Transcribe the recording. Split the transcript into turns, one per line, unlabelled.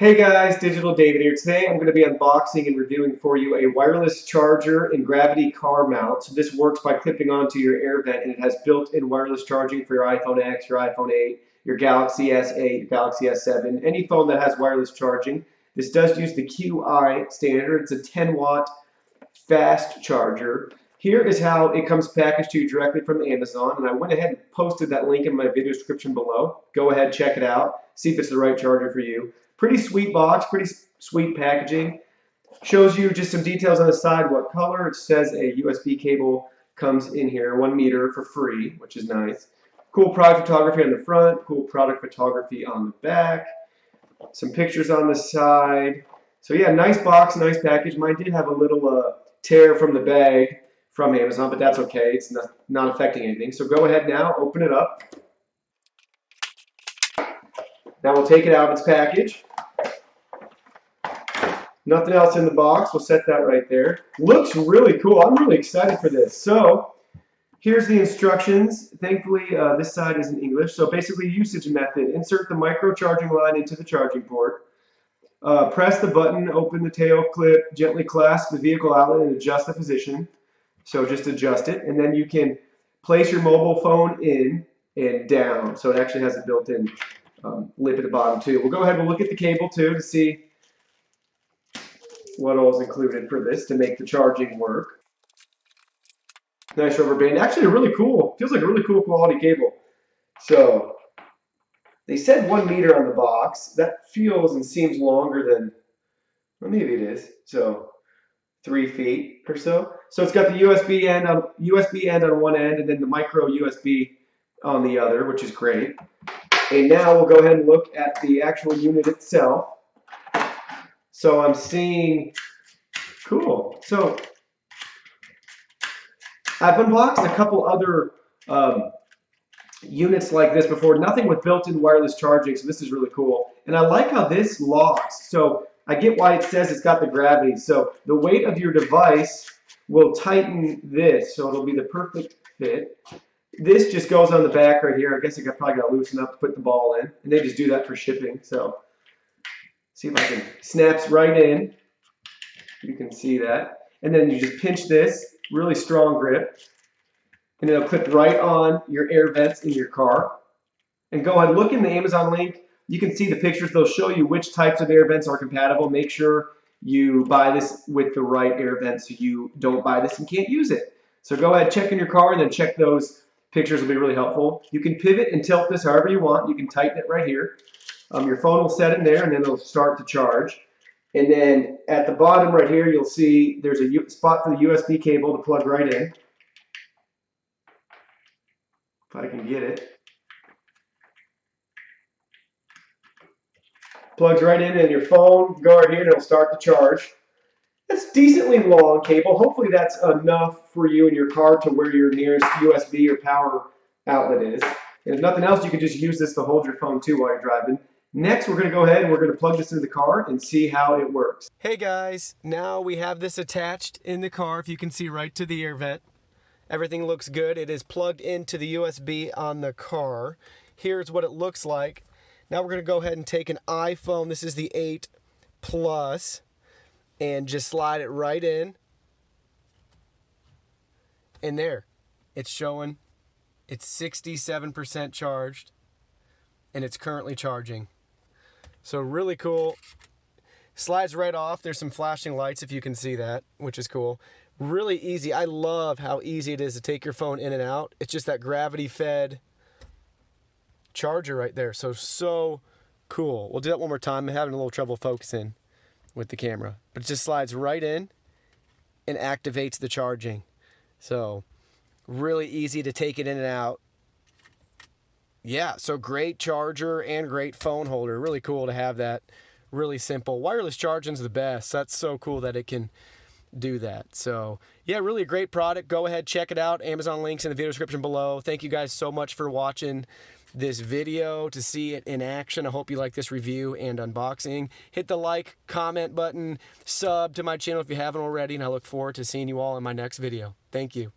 Hey guys, Digital David here. Today I'm going to be unboxing and reviewing for you a wireless charger and gravity car mount. So this works by clipping onto your air vent, and it has built-in wireless charging for your iPhone X, your iPhone 8, your Galaxy S8, Galaxy S7, any phone that has wireless charging. This does use the QI standard. It's a 10 watt fast charger. Here is how it comes packaged to you directly from Amazon, and I went ahead and posted that link in my video description below. Go ahead, check it out, see if it's the right charger for you. Pretty sweet box, pretty sweet packaging. Shows you just some details on the side, what color. It says a USB cable comes in here, 1 meter for free, which is nice. Cool product photography on the front, cool product photography on the back. Some pictures on the side. So yeah, nice box, nice package. Mine did have a little tear from the bag from Amazon, but that's okay. It's not affecting anything. So go ahead now, open it up. Now we'll take it out of its package. Nothing else in the box. We'll set that right there. Looks really cool. I'm really excited for this. So here's the instructions. Thankfully, this side is in English. So basically, usage method. Insert the micro charging line into the charging port. Press the button, open the tail clip, gently clasp the vehicle outlet and adjust the position. So just adjust it. And then you can place your mobile phone in and down. So it actually has a built-in lip at the bottom too. We'll go ahead and look at the cable too to see what all is included for this to make the charging work. Nice rubber band. Actually, really cool. Feels like a really cool quality cable. So they said 1 meter on the box. That feels and seems longer than, well, maybe it is. So 3 feet or so. So it's got the USB end on one end, and then the micro USB on the other, which is great. And now we'll go ahead and look at the actual unit itself. So I'm seeing, cool. So I've unboxed a couple other units like this before, nothing with built-in wireless charging, so this is really cool. And I like how this locks. So I get why it says it's got the gravity. So the weight of your device will tighten this, so it'll be the perfect fit. This just goes on the back right here. I guess I probably got to loosen up to put the ball in, and they just do that for shipping. So see if I can, snaps right in. You can see that. And then you just pinch this, really strong grip, and it'll clip right on your air vents in your car. And go ahead, look in the Amazon link. You can see the pictures. They'll show you which types of air vents are compatible. Make sure you buy this with the right air vent so you don't buy this and can't use it. So go ahead, check in your car, and then check those pictures will be really helpful. You can pivot and tilt this however you want. You can tighten it right here. Your phone will set in there, and then it'll start to charge. And then at the bottom right here, you'll see there's a spot for the USB cable to plug right in. If I can get it. Plugs right in, and your phone, go right here, and it'll start to charge. That's decently long cable. Hopefully that's enough for you in your car to where your nearest USB or power outlet is. And if nothing else, you can just use this to hold your phone too while you're driving. Next, we're going to go ahead and we're going to plug this into the car and see how it works.
Hey guys, now we have this attached in the car, if you can see, right to the air vent. Everything looks good. It is plugged into the USB on the car. Here's what it looks like. Now we're going to go ahead and take an iPhone. This is the 8 Plus. And just slide it right in. And there. It's showing it's 67% charged. And it's currently charging. So really cool. Slides right off. There's some flashing lights if you can see that, which is cool. Really easy. I love how easy it is to take your phone in and out. It's just that gravity-fed charger right there. So cool. We'll do that one more time. I'm having a little trouble focusing with the camera. But it just slides right in and activates the charging. So really easy to take it in and out. Yeah, so great charger and great phone holder. Really cool to have that. Really simple. Wireless charging's the best. That's so cool that it can do that. So yeah, really a great product. Go ahead, check it out. Amazon links in the video description below. Thank you guys so much for watching this video to see it in action. I hope you like this review and unboxing. Hit the like, comment button, sub to my channel if you haven't already, and I look forward to seeing you all in my next video. Thank you.